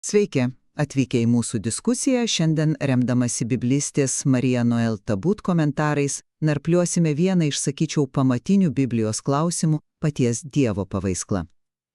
Sveiki, atvykę į mūsų diskusiją, šiandien remdamasi biblistės Marija Noel Tabut komentarais narpliuosime vieną iš, sakyčiau, pamatinių Biblijos klausimų – paties Dievo pavaiskla.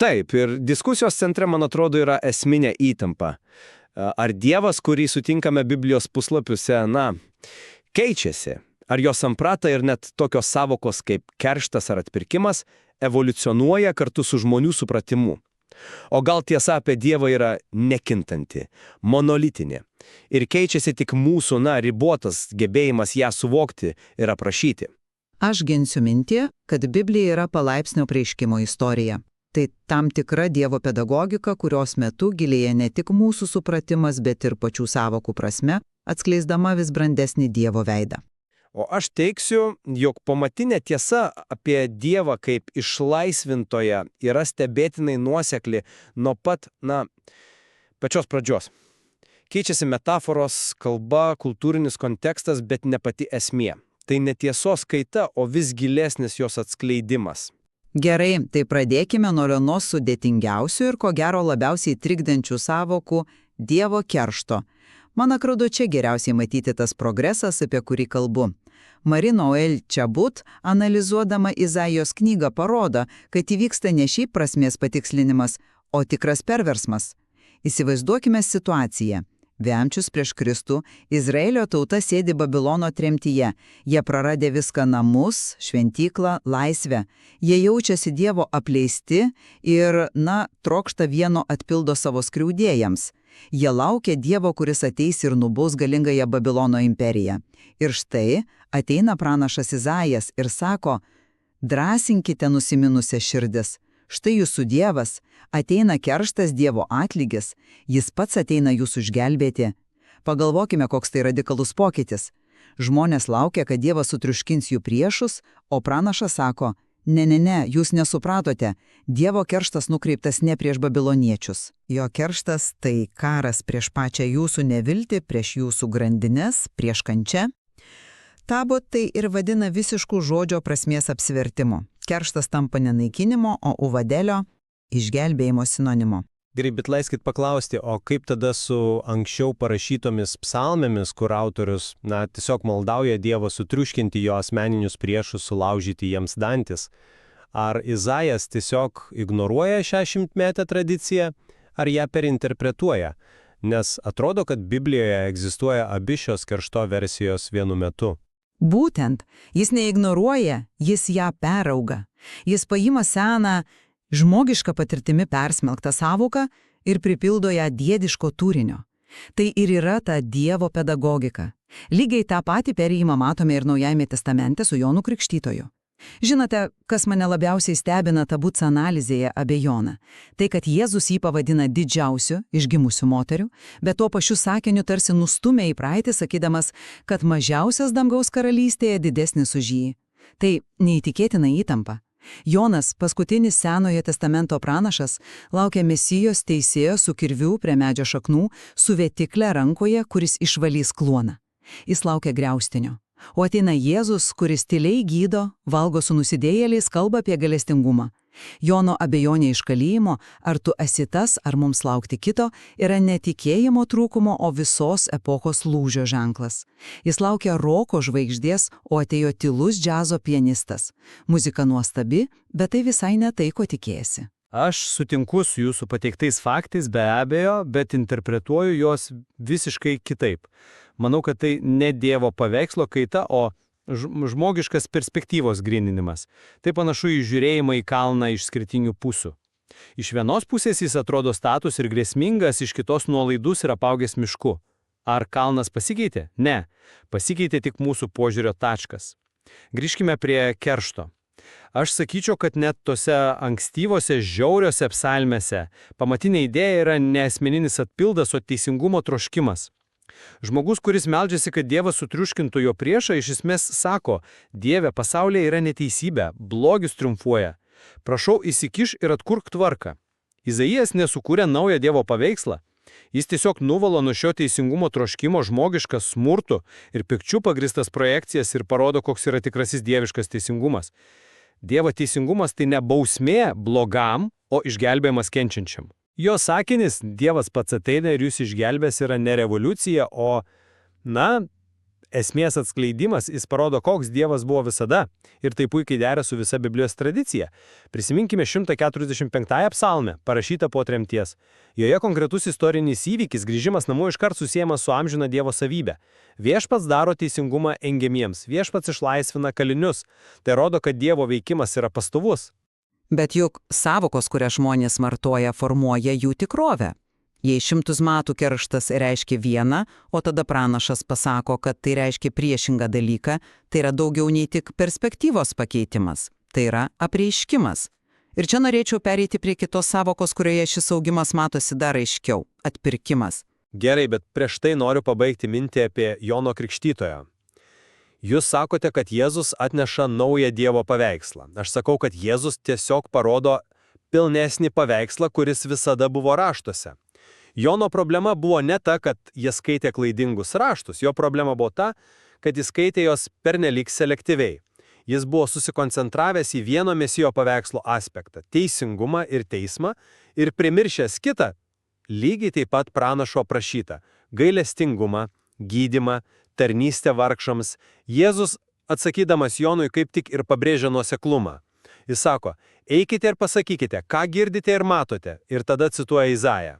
Taip, ir diskusijos centre, man atrodo, yra esminė įtampa. Ar Dievas, kurį sutinkame Biblijos puslapiuose, keičiasi? Ar jo samprata ir net tokios savokos kaip kerštas ar atpirkimas evoliucionuoja kartu su žmonių supratimu? O gal tiesa apie Dievą yra nekintanti, monolitinė ir keičiasi tik mūsų, ribotas gebėjimas ją suvokti ir aprašyti? Aš ginsiu mintį, kad Biblija yra palaipsnio apreiškimo istorija. Tai tam tikra Dievo pedagogika, kurios metu gilėja ne tik mūsų supratimas, bet ir pačių sąvokų prasme, atskleisdama vis brandesnį Dievo veidą. O aš teiksiu, jog pamatinė tiesa apie Dievą kaip išlaisvintoją yra stebėtinai nuosekli nuo pat, pačios pradžios. Keičiasi metaforos, kalba, kultūrinis kontekstas, bet ne pati esmė. Tai ne tiesos kaita, o vis gilesnis jos atskleidimas. Gerai, tai pradėkime nuo vienos sudėtingiausių ir ko gero labiausiai trikdančių sąvokų – Dievo keršto. Man atrodo, čia geriausiai matyti tas progresas, apie kurį kalbu. Marija Noel Tabut, analizuodama Izaijos knygą, parodo, kad įvyksta ne šiaip prasmės patikslinimas, o tikras perversmas. Įsivaizduokime situaciją. Vemčius prieš Kristų, Izraelio tauta sėdi Babilono tremtyje. Jie praradė viską: namus, šventyklą, laisvę. Jie jaučiasi Dievo apleisti ir, trokšta vieno atpildo savo skriaudėjams. Jie laukia Dievo, kuris ateis ir nubaus galingąją Babilono imperiją. Ir štai ateina pranašas Izaijas ir sako: drąsinkite nusiminusią širdis. Štai jūsų Dievas, ateina kerštas, Dievo atlygis, jis pats ateina jūsų išgelbėti. Pagalvokime, koks tai radikalus pokytis. Žmonės laukia, kad Dievas sutriuškins jų priešus, o pranašas sako: ne, jūs nesupratote, Dievo kerštas nukreiptas ne prieš babiloniečius. Jo kerštas tai karas prieš pačią jūsų neviltį, prieš jūsų grandines, prieš kančią. Tabut tai ir vadina visiškų žodžio prasmės apsivertimu. Kerštas tampa ne naikinimo, o uvadelio, išgelbėjimo sinonimo. Gerai, bet leiskit paklausti, o kaip tada su anksčiau parašytomis psalmėmis, kur autorius, tiesiog maldauja Dievo sutriuškinti jo asmeninius priešus, sulaužyti jiems dantis? Ar Izaijas tiesiog ignoruoja šią šimtmetę tradiciją, ar ją perinterpretuoja? Nes atrodo, kad Biblijoje egzistuoja abi šios keršto versijos vienu metu. Būtent, jis neignoruoja, jis ją perauga. Jis paima seną, žmogišką patirtimi persmelktą sąvoką ir pripildo ją diediško turinio. Tai ir yra ta Dievo pedagogika. Lygiai tą patį perėjimą matome ir Naujajame testamente su Jonu Krikštytoju. Žinote, kas mane labiausiai stebina Tabut analizėje apie Joną? Tai, kad Jėzus jį pavadina didžiausiu iš gimusių moterių, bet tuo pačiu sakiniu tarsi nustumia į praeitį, sakydamas, kad mažiausias dangaus karalystėje didesnis už jį. Tai neįtikėtina įtampa. Jonas, paskutinis Senojo testamento pranašas, laukia Mesijos teisėjo su kirviu prie medžio šaknų, su vėtikle rankoje, kuris išvalys kluoną. Jis laukia griaustinio. O ateina Jėzus, kuris tyliai gydo, valgo su nusidėjėliais, kalba apie gailestingumą. Jono abejonė iš kalėjimo, ar tu esi tas, ar mums laukti kito, yra ne tikėjimo trūkumo, o visos epochos lūžio ženklas. Jis laukia roko žvaigždės, o atėjo tylus džiazo pianistas. Muzika nuostabi, bet tai visai ne tai, ko tikėjasi. Aš sutinku su jūsų pateiktais faktais be abejo, bet interpretuoju juos visiškai kitaip. Manau, kad tai ne Dievo paveikslo kaita, o žmogiškas perspektyvos gryninimas. Tai panašu į žiūrėjimą į kalną iš skirtingų pusių. Iš vienos pusės jis atrodo status ir grėsmingas, iš kitos nuolaidus ir apaugęs mišku. Ar kalnas pasikeitė? Ne. Pasikeitė tik mūsų požiūrio taškas. Grįžkime prie keršto. Aš sakyčiau, kad net tose ankstyvose žiauriose psalmėse pamatinė idėja yra ne asmeninis atpildas, o teisingumo troškimas. Žmogus, kuris meldžiasi, kad Dievas sutriuškintų jo priešą, iš esmės sako: Dieve, pasaulyje yra neteisybė, blogis triumfuoja. Prašau, įsikiš ir atkurk tvarką. Izaijas nesukūrė naują Dievo paveikslą. Jis tiesiog nuvalo nuo šio teisingumo troškimo žmogiškas smurtų ir pikčių pagristas projekcijas ir parodo, koks yra tikrasis dieviškas teisingumas. Dievo teisingumas tai ne bausmė blogam, o išgelbėjimas kenčiančiam. Jo sakinys, Dievas pats ateina ir jūs išgelbės, yra ne revoliucija, o, esmės atskleidimas. Jis parodo, koks Dievas buvo visada. Ir tai puikiai dera su visa Biblijos tradicija. Prisiminkime 145 psalmę, parašytą po tremties. Joje konkretus istorinis įvykis, grįžimas namo iškart susiejamas su amžina Dievo savybe. Viešpats daro teisingumą engiamiems, viešpats išlaisvina kalinius. Tai rodo, kad Dievo veikimas yra pastovus. Bet juk savokos, kurias žmonės vartoja, formuoja jų tikrovę. Jei 100 metų kerštas reiškia vieną, o tada pranašas pasako, kad tai reiškia priešingą dalyką, tai yra daugiau nei tik perspektyvos pakeitimas. Tai yra apreiškimas. Ir čia norėčiau pereiti prie kitos savokos, kurioje šis augimas matosi dar aiškiau – atpirkimas. Gerai, bet prieš tai noriu pabaigti mintį apie Jono Krikštytoją. Jūs sakote, kad Jėzus atneša naują Dievo paveikslą. Aš sakau, kad Jėzus tiesiog parodo pilnesnį paveikslą, kuris visada buvo raštuose. Jono problema buvo ne ta, kad jie skaitė klaidingus raštus, jo problema buvo ta, kad jis skaitė jos pernelyg selektyviai. Jis buvo susikoncentravęs į vieno Mesijo paveikslo aspektą – teisingumą ir teismą, ir primiršęs kitą, lygiai taip pat pranašo aprašytą – gailestingumą, gydymą, tarnystę vargšams. Jėzus, atsakydamas Jonui, kaip tik ir pabrėžia nuoseklumą. Jis sako, eikite ir pasakykite, ką girdite ir matote, ir tada cituoja Izaiją.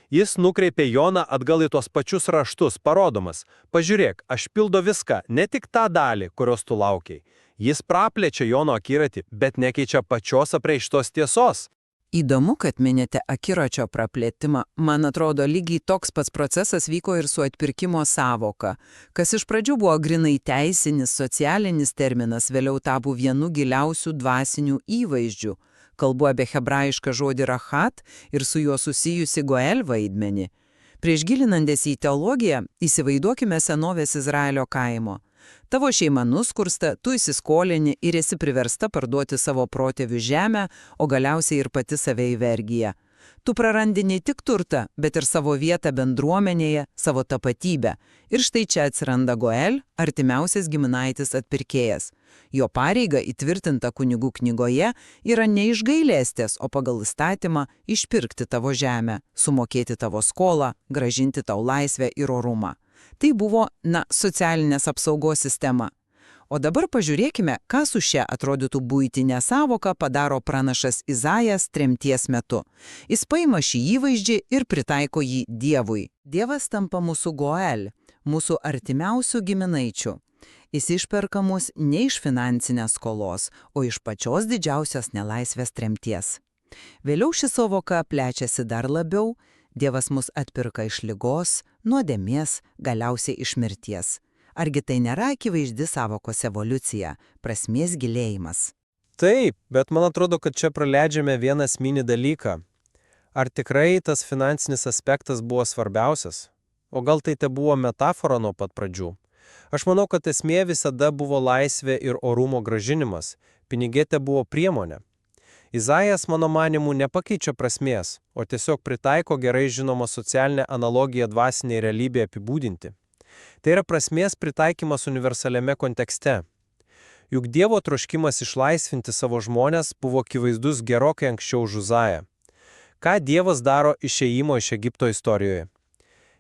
Jis nukreipė Joną atgal į tos pačius raštus, parodomas, pažiūrėk, aš pildo viską, ne tik tą dalį, kurios tu laukiai. Jis praplečia Jono akiratį, bet nekeičia pačios apreikštos tiesos. Įdomu, kad minite akiračio praplėtimą. Man atrodo, lygiai toks pats procesas vyko ir su atpirkimo sąvoka, kas iš pradžių buvo grinai teisinis, socialinis terminas, vėliau tapo vienu giliausių dvasinių įvaizdžių. Kalbu apie hebrajišką žodį rachat ir su juo susijusi goel vaidmenį. Prieš gilinantis į teologiją, įsivaizduokime senovės Izraelio kaimo. Tavo šeima nuskursta, tu įsiskolini ir esi priversta parduoti savo protėvių žemę, o galiausiai ir pati save į vergiją. Tu prarandi ne tik turtą, bet ir savo vietą bendruomenėje, savo tapatybę. Ir štai čia atsiranda Goel, artimiausias giminaitis atpirkėjas. Jo pareiga įtvirtinta kunigų knygoje yra ne iš gailestės, o pagal įstatymą išpirkti tavo žemę, sumokėti tavo skolą, grąžinti tau laisvę ir orumą. Tai buvo, socialinės apsaugos sistema. O dabar pažiūrėkime, ką su šia atrodytų buitinė sąvoka padaro pranašas Izaijas tremties metu. Jis paima šį įvaizdį ir pritaiko jį Dievui. Dievas tampa mūsų Goel, mūsų artimiausių giminaičių. Jis išperka mus ne iš finansinės skolos, o iš pačios didžiausios nelaisvės tremties. Vėliau ši sąvoka plečiasi dar labiau. Dievas mus atpirka iš ligos, nuodėmės, galiausiai iš mirties. Argi tai nėra akivaizdi sąvokos evoliucija, prasmės gilėjimas? Taip, bet man atrodo, kad čia praleidžiame vieną esminį dalyką. Ar tikrai tas finansinis aspektas buvo svarbiausias? O gal tai buvo metafora nuo pat pradžių? Aš manau, kad esmė visada buvo laisvė ir orumo grąžinimas. Pinigėte buvo priemonė. Izaijas, mano manimu, nepakeičia prasmės, o tiesiog pritaiko gerai žinomą socialinę analogiją dvasiniai realybėje apibūdinti. Tai yra prasmės pritaikymas universaliame kontekste. Juk Dievo troškimas išlaisvinti savo žmones buvo akivaizdus gerokai anksčiau už Uzają. Ką Dievas daro išėjimo iš Egipto istorijoje?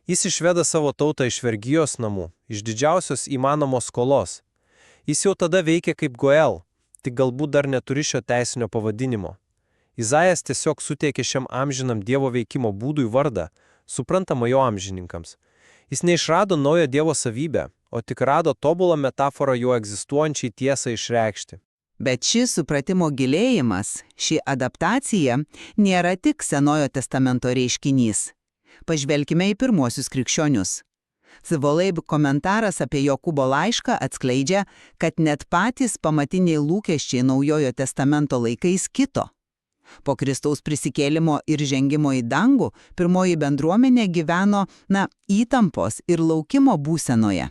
Jis išveda savo tautą iš vergijos namų, iš didžiausios įmanomos skolos. Jis jau tada veikia kaip Goel, tik galbūt dar neturi šio teisinio pavadinimo. Izaijas tiesiog suteikė šiam amžinam Dievo veikimo būdui vardą, suprantamą jo amžininkams. Jis neišrado naujo Dievo savybę, o tik rado tobulą metaforą jo egzistuojančiai tiesai išreikšti. Bet šis supratimo gilėjimas, ši adaptacija nėra tik Senojo testamento reiškinys. Pažvelkime į pirmuosius krikščionius. Sivolaib komentaras apie Jokūbo laišką atskleidžia, kad net patys pamatiniai lūkesčiai Naujojo testamento laikais kito. Po Kristaus prisikėlimo ir žengimo į dangų, pirmoji bendruomenė gyveno, įtampos ir laukimo būsenoje.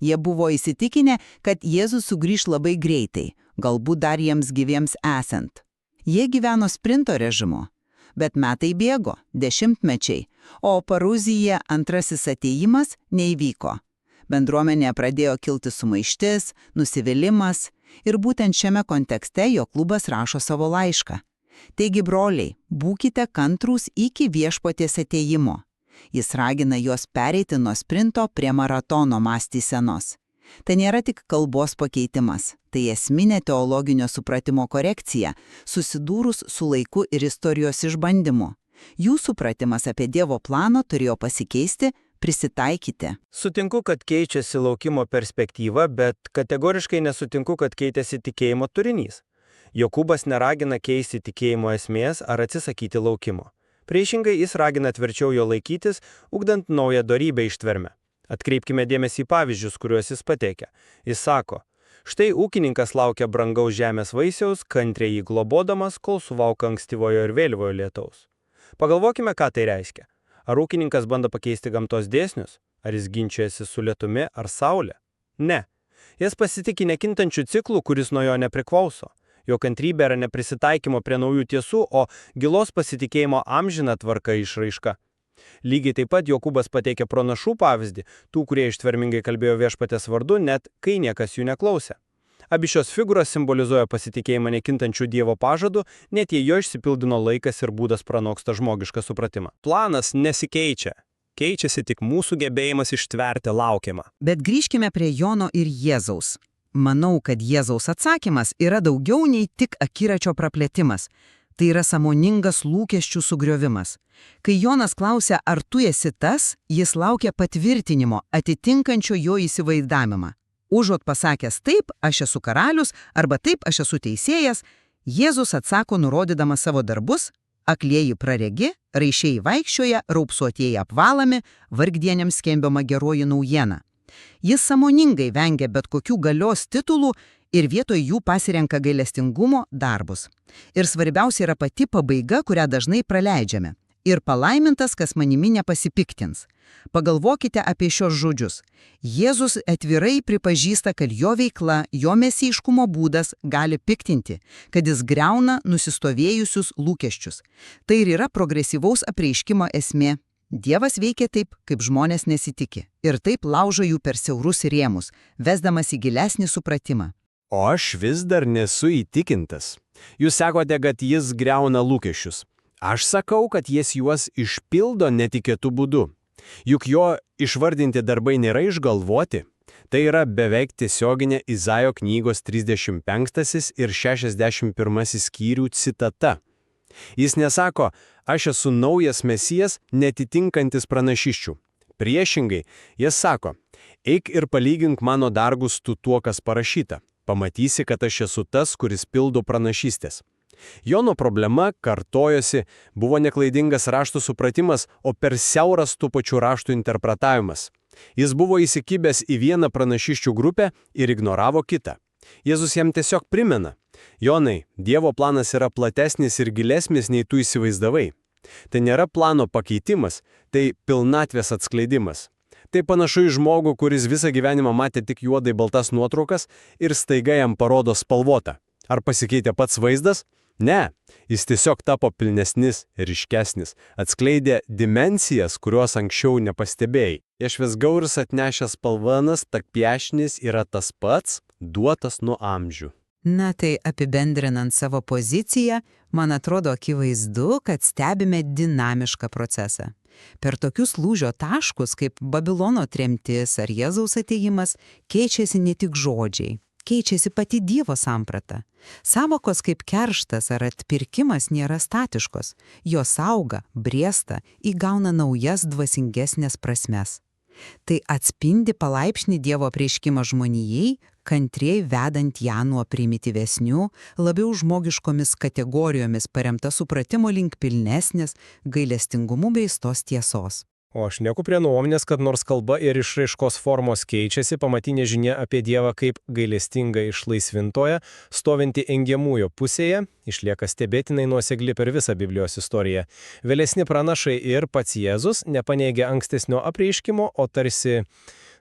Jie buvo įsitikinę, kad Jėzus sugrįš labai greitai, galbūt dar jiems gyviems esant. Jie gyveno sprinto režimu. Bet metai bėgo, dešimtmečiai, o Paruzija antrasis atėjimas neįvyko. Bendruomenė pradėjo kilti sumaištis, nusivylimas ir būtent šiame kontekste Jokūbas rašo savo laišką. Taigi, broliai, būkite kantrūs iki viešpaties atėjimo. Jis ragina juos pereiti nuo sprinto prie maratono mąstysenos. Tai nėra tik kalbos pakeitimas, tai esminė teologinio supratimo korekcija, susidūrus su laiku ir istorijos išbandymu. Jų supratimas apie Dievo planą turėjo pasikeisti, prisitaikyti. Sutinku, kad keičiasi laukimo perspektyva, bet kategoriškai nesutinku, kad keitėsi tikėjimo turinys. Jokūbas neragina keisti tikėjimo esmės ar atsisakyti laukimo. Priešingai jis ragina tvirčiau jo laikytis, ugdant naują dorybę ištvermę. Atkreipkime dėmesį į pavyzdžius, kuriuos jis pateikia. Jis sako, štai ūkininkas laukia brangaus žemės vaisiaus, kantriai jį globodamas, kol suvauka ankstyvojo ir vėlyvojo lietaus. Pagalvokime, ką tai reiškia. Ar ūkininkas bando pakeisti gamtos dėsnius? Ar jis ginčiasi su lietumi ar saulė? Ne. Jis pasitikė nekintančių ciklų, kuris nuo jo nepriklauso. Jo kantrybė yra neprisitaikymo prie naujų tiesų, o gilos pasitikėjimo amžina tvarka išraiška. Lygiai taip pat Jokūbas pateikia pranašų pavyzdį, tų, kurie ištvermingai kalbėjo viešpaties vardu, net kai niekas jų neklausė. Abi šios figūros simbolizuoja pasitikėjimą nekintančių Dievo pažadų, net jei jo išsipildino laikas ir būdas pranoksta žmogišką supratimą. Planas nesikeičia. Keičiasi tik mūsų gebėjimas ištverti laukiamą. Bet grįžkime prie Jono ir Jėzaus. Manau, kad Jėzaus atsakymas yra daugiau nei tik akiračio praplėtimas. Tai yra sąmoningas lūkesčių sugriovimas. Kai Jonas klausia, ar tu esi tas, jis laukia patvirtinimo, atitinkančio jo įsivaizdavimą. Užuot pasakęs taip, aš esu karalius, arba taip, aš esu teisėjas, Jėzus atsako nurodydamas savo darbus, aklieji praregi, raiščiai vaikščioja, raupsuotieji apvalami, vargdieniams skelbiama geroji naujiena. Jis sąmoningai vengia bet kokių galios titulų ir vietoj jų pasirenka gailestingumo darbus. Ir svarbiausia yra pati pabaiga, kurią dažnai praleidžiame. Ir palaimintas, kas manimi nepasipiktins. Pagalvokite apie šios žodžius. Jėzus atvirai pripažįsta, kad jo veikla, jo mesijiškumo būdas gali piktinti, kad jis griauna nusistovėjusius lūkesčius. Tai ir yra progresyvaus apreiškimo esmė. Dievas veikia taip, kaip žmonės nesitiki. Ir taip laužo jų per siaurus rėmus, vesdamas į gilesnį supratimą. O aš vis dar nesu įtikintas. Jūs sakote, kad jis griauna lūkesčius. Aš sakau, kad jis juos išpildo netikėtų būdų. Juk jo išvardinti darbai nėra išgalvoti. Tai yra beveik tiesioginė Izaijo knygos 35 ir 61 skyrių citata. Jis nesako, aš esu naujas mesijas, netitinkantis pranašiščių. Priešingai, jis sako, eik ir palygink mano darbus tu tuo, kas parašyta. Pamatysi, kad aš esu tas, kuris pildo pranašystės. Jono problema, kartojosi, buvo neklaidingas raštų supratimas, o per siauras tų pačių raštų interpretavimas. Jis buvo įsikibęs į vieną pranašiščių grupę ir ignoravo kitą. Jėzus jam tiesiog primena, Jonai, Dievo planas yra platesnis ir gilesnis nei tu įsivaizdavai. Tai nėra plano pakeitimas, tai pilnatvės atskleidimas. Tai panašu į žmogų, kuris visą gyvenimą matė tik juodai baltas nuotraukas ir staiga jam parodo spalvotą. Ar pasikeitė pats vaizdas? Ne, jis tiesiog tapo pilnesnis ir ryškesnis, atskleidė dimensijas, kuriuos anksčiau nepastebėjai. Ješvesgauris atnešęs spalvanas, tak piešnis yra tas pats, duotas nuo amžių. Na tai apibendrinant savo poziciją, man atrodo akivaizdu, kad stebime dinamišką procesą. Per tokius lūžio taškus, kaip Babilono tremtis ar Jėzaus atėjimas, keičiasi ne tik žodžiai, keičiasi pati Dievo samprata. Sąvokos kaip kerštas ar atpirkimas nėra statiškos, jos auga, briesta, įgauna naujas dvasingesnės prasmes. Tai atspindi palaipsnį Dievo apreiškimą žmonijai, kantriai vedant ją nuo primityvesnių, labiau žmogiškomis kategorijomis paremta supratimo link pilnesnės, gailestingumu bei tos tiesos. O aš nieku prie nuomonės, kad nors kalba ir išraiškos formos keičiasi, pamatinė žinia apie Dievą kaip gailestingą išlaisvintoją, stovinti engiamųjo pusėje, išlieka stebėtinai nuosekli per visą Biblijos istoriją. Vėlesni pranašai ir pats Jėzus nepaneigia ankstesnio apreiškimo, o tarsi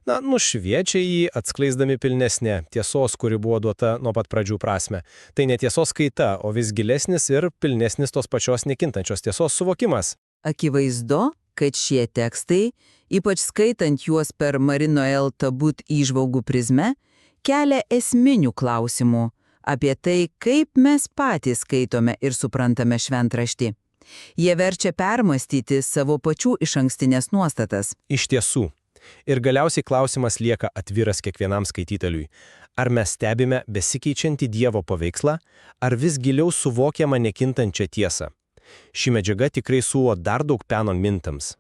nušviečia jį, atskleisdami pilnesnę tiesos, kuri buvo duota nuo pat pradžių prasme. Tai ne tiesos kaita, o vis gilesnis ir pilnesnis tos pačios nekintančios tiesos suvokimas. Akivaizdu, kad šie tekstai, ypač skaitant juos per Marino El Tabut įžvalgų prizmę, kelia esminių klausimų apie tai, kaip mes patys skaitome ir suprantame šventraštį. Jie verčia permastyti savo pačių išankstinės nuostatas. Iš tiesų. Ir galiausiai klausimas lieka atviras kiekvienam skaitytojui. Ar mes stebime besikeičiantį Dievo paveikslą, ar vis giliau suvokiamą nekintančią tiesą? Ši medžiaga tikrai suo dar daug peno mintams.